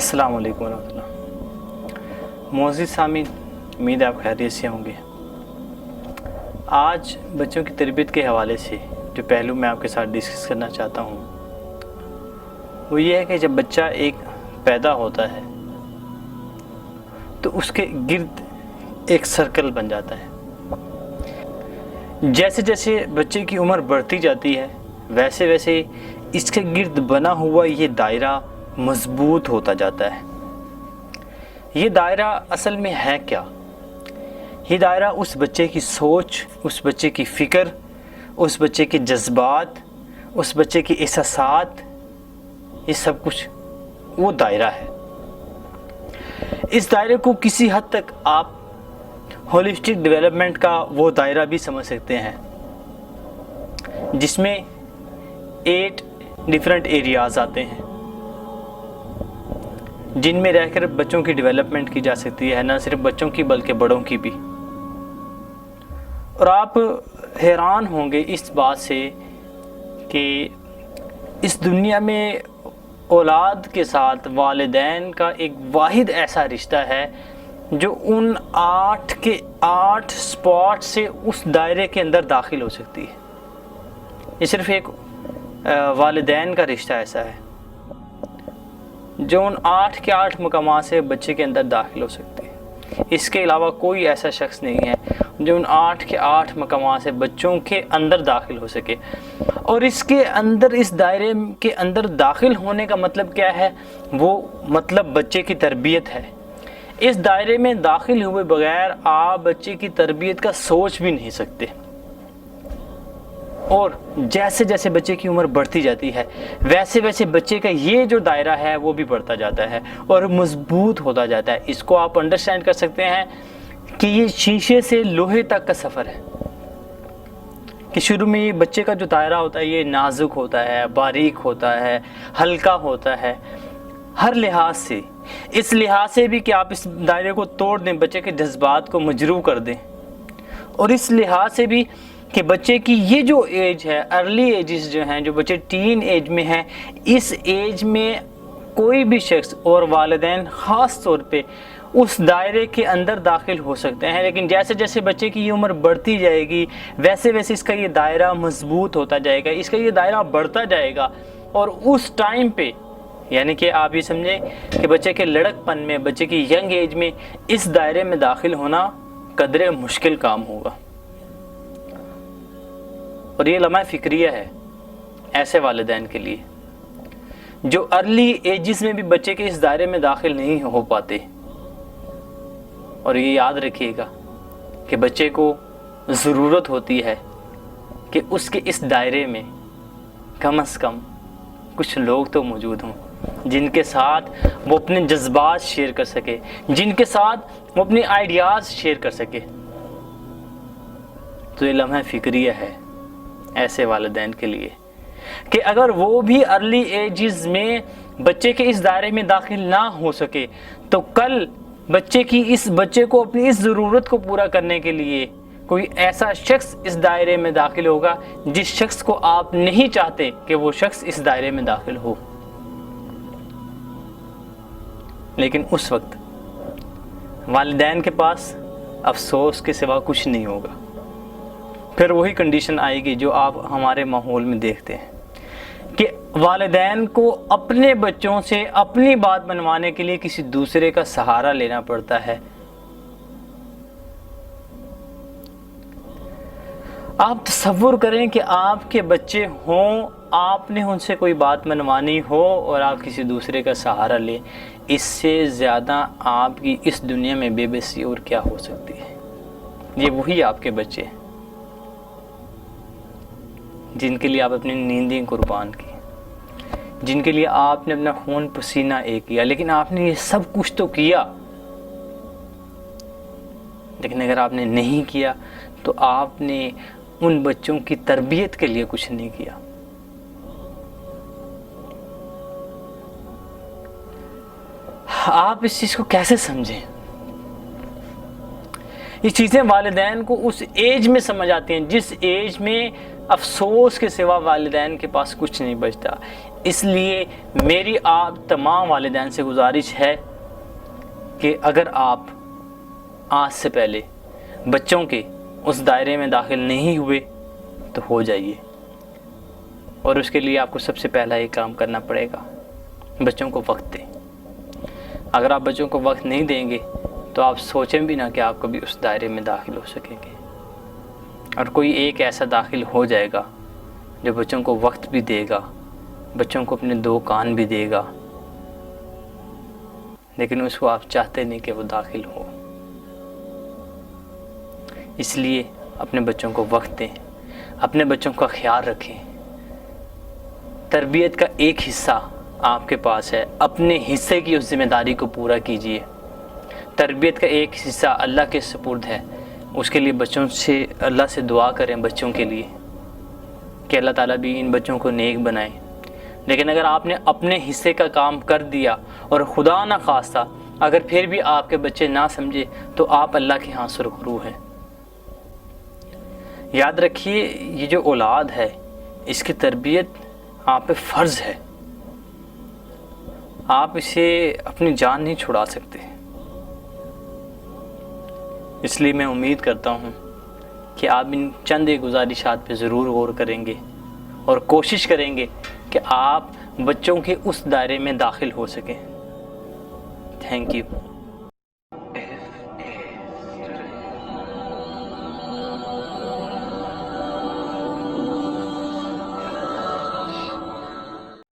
السلام علیکم ورحمۃ اللہ۔ معزز سامعین، امید ہے آپ خیریت سے ہوں گے۔ آج بچوں کی تربیت کے حوالے سے جو پہلو میں آپ کے ساتھ ڈسکس کرنا چاہتا ہوں وہ یہ ہے کہ جب بچہ ایک پیدا ہوتا ہے تو اس کے گرد ایک سرکل بن جاتا ہے۔ جیسے جیسے بچے کی عمر بڑھتی جاتی ہے ویسے ویسے اس کے گرد بنا ہوا یہ دائرہ مضبوط ہوتا جاتا ہے۔ یہ دائرہ اصل میں ہے کیا؟ یہ دائرہ اس بچے کی سوچ، اس بچے کی فکر، اس بچے کے جذبات، اس بچے کے احساسات، یہ سب کچھ وہ دائرہ ہے۔ اس دائرے کو کسی حد تک آپ ہولسٹک ڈیولپمنٹ کا وہ دائرہ بھی سمجھ سکتے ہیں جس میں 8 ڈیفرنٹ ایریاز آتے ہیں جن میں رہ کر بچوں کی ڈیولپمنٹ کی جا سکتی ہے، نہ صرف بچوں کی بلکہ بڑوں کی بھی۔ اور آپ حیران ہوں گے اس بات سے کہ اس دنیا میں اولاد کے ساتھ والدین کا ایک واحد ایسا رشتہ ہے جو ان 8 کے 8 سپاٹ سے اس دائرے کے اندر داخل ہو سکتی ہے۔ یہ صرف ایک والدین کا رشتہ ایسا ہے جو ان 8 کے 8 مقامات سے بچے کے اندر داخل ہو سکتے ہیں۔ اس کے علاوہ کوئی ایسا شخص نہیں ہے جو ان 8 کے 8 مقامات سے بچوں کے اندر داخل ہو سکے۔ اور اس کے اندر، اس دائرے کے اندر داخل ہونے کا مطلب کیا ہے؟ وہ مطلب بچے کی تربیت ہے۔ اس دائرے میں داخل ہوئے بغیر آپ بچے کی تربیت کا سوچ بھی نہیں سکتے۔ اور جیسے جیسے بچے کی عمر بڑھتی جاتی ہے ویسے ویسے بچے کا یہ جو دائرہ ہے وہ بھی بڑھتا جاتا ہے اور مضبوط ہوتا جاتا ہے۔ اس کو آپ انڈرسٹینڈ کر سکتے ہیں کہ یہ شیشے سے لوہے تک کا سفر ہے کہ شروع میں یہ بچے کا جو دائرہ ہوتا ہے یہ نازک ہوتا ہے، باریک ہوتا ہے، ہلکا ہوتا ہے ہر لحاظ سے۔ اس لحاظ سے بھی کہ آپ اس دائرے کو توڑ دیں، بچے کے جذبات کو مجروح کر دیں، اور اس لحاظ سے بھی کہ بچے کی یہ جو ایج ہے، ارلی ایجز جو ہیں، جو بچے ٹین ایج میں ہیں، اس ایج میں کوئی بھی شخص اور والدین خاص طور پہ اس دائرے کے اندر داخل ہو سکتے ہیں۔ لیکن جیسے جیسے بچے کی یہ عمر بڑھتی جائے گی ویسے ویسے اس کا یہ دائرہ مضبوط ہوتا جائے گا، اس کا یہ دائرہ بڑھتا جائے گا، اور اس ٹائم پہ یعنی کہ آپ یہ سمجھیں کہ بچے کے لڑک پن میں، بچے کی ینگ ایج میں اس دائرے میں داخل ہونا قدرے مشکل کام ہوگا۔ اور یہ لمحہ فکریہ ہے ایسے والدین کے لیے جو ارلی ایجز میں بھی بچے کے اس دائرے میں داخل نہیں ہو پاتے۔ اور یہ یاد رکھیے گا کہ بچے کو ضرورت ہوتی ہے کہ اس کے اس دائرے میں کم از کم کچھ لوگ تو موجود ہوں جن کے ساتھ وہ اپنے جذبات شیئر کر سکے، جن کے ساتھ وہ اپنے آئیڈیاز شیئر کر سکے۔ تو یہ لمحہ فکریہ ہے ایسے والدین کے لیے کہ اگر وہ بھی ارلی ایجز میں بچے کے اس دائرے میں داخل نہ ہو سکے تو کل بچے کو اپنی اس ضرورت کو پورا کرنے کے لیے کوئی ایسا شخص اس دائرے میں داخل ہوگا جس شخص کو آپ نہیں چاہتے کہ وہ شخص اس دائرے میں داخل ہو۔ لیکن اس وقت والدین کے پاس افسوس کے سوا کچھ نہیں ہوگا۔ پھر وہی کنڈیشن آئے گی جو آپ ہمارے ماحول میں دیکھتے ہیں کہ والدین کو اپنے بچوں سے اپنی بات منوانے کے لیے کسی دوسرے کا سہارا لینا پڑتا ہے۔ آپ تصور کریں کہ آپ کے بچے ہوں، آپ نے ان سے کوئی بات منوانی ہو اور آپ کسی دوسرے کا سہارا لیں، اس سے زیادہ آپ کی اس دنیا میں بے بسی اور کیا ہو سکتی ہے؟ یہ وہی آپ کے بچے ہیں جن کے لیے آپ اپنی نیندیں قربان کی، جن کے لیے آپ نے اپنا خون پسینہ ایک کیا، لیکن آپ نے یہ سب کچھ تو کیا، لیکن اگر آپ نے نہیں کیا تو آپ نے ان بچوں کی تربیت کے لیے کچھ نہیں کیا۔ آپ اس چیز کو کیسے سمجھیں؟ یہ چیزیں والدین کو اس ایج میں سمجھ آتی ہیں جس ایج میں افسوس کے سوا والدین کے پاس کچھ نہیں بچتا۔ اس لیے میری آپ تمام والدین سے گزارش ہے کہ اگر آپ آج سے پہلے بچوں کے اس دائرے میں داخل نہیں ہوئے تو ہو جائیے، اور اس کے لیے آپ کو سب سے پہلا یہ کام کرنا پڑے گا، بچوں کو وقت دیں۔ اگر آپ بچوں کو وقت نہیں دیں گے تو آپ سوچیں بھی نہ کہ آپ کبھی اس دائرے میں داخل ہو سکیں گے۔ اور کوئی ایک ایسا داخل ہو جائے گا جو بچوں کو وقت بھی دے گا، بچوں کو اپنے دو کان بھی دے گا، لیکن اس کو آپ چاہتے نہیں کہ وہ داخل ہو۔ اس لیے اپنے بچوں کو وقت دیں، اپنے بچوں کا خیال رکھیں۔ تربیت کا ایک حصہ آپ کے پاس ہے، اپنے حصے کی اس ذمہ داری کو پورا کیجیے۔ تربیت کا ایک حصہ اللہ کے سپرد ہے، اس کے لیے بچوں سے اللہ سے دعا کریں بچوں کے لیے کہ اللہ تعالیٰ بھی ان بچوں کو نیک بنائے۔ لیکن اگر آپ نے اپنے حصے کا کام کر دیا اور خدا نہ خواستہ اگر پھر بھی آپ کے بچے نہ سمجھے تو آپ اللہ کے ہاں سرخرو ہیں۔ یاد رکھیے یہ جو اولاد ہے اس کی تربیت آپ پہ فرض ہے، آپ اسے اپنی جان نہیں چھڑا سکتے۔ اس لیے میں امید کرتا ہوں کہ آپ ان چند ایک گزارشات پہ ضرور غور کریں گے اور کوشش کریں گے کہ آپ بچوں کے اس دائرے میں داخل ہو سکیں۔ Thank you.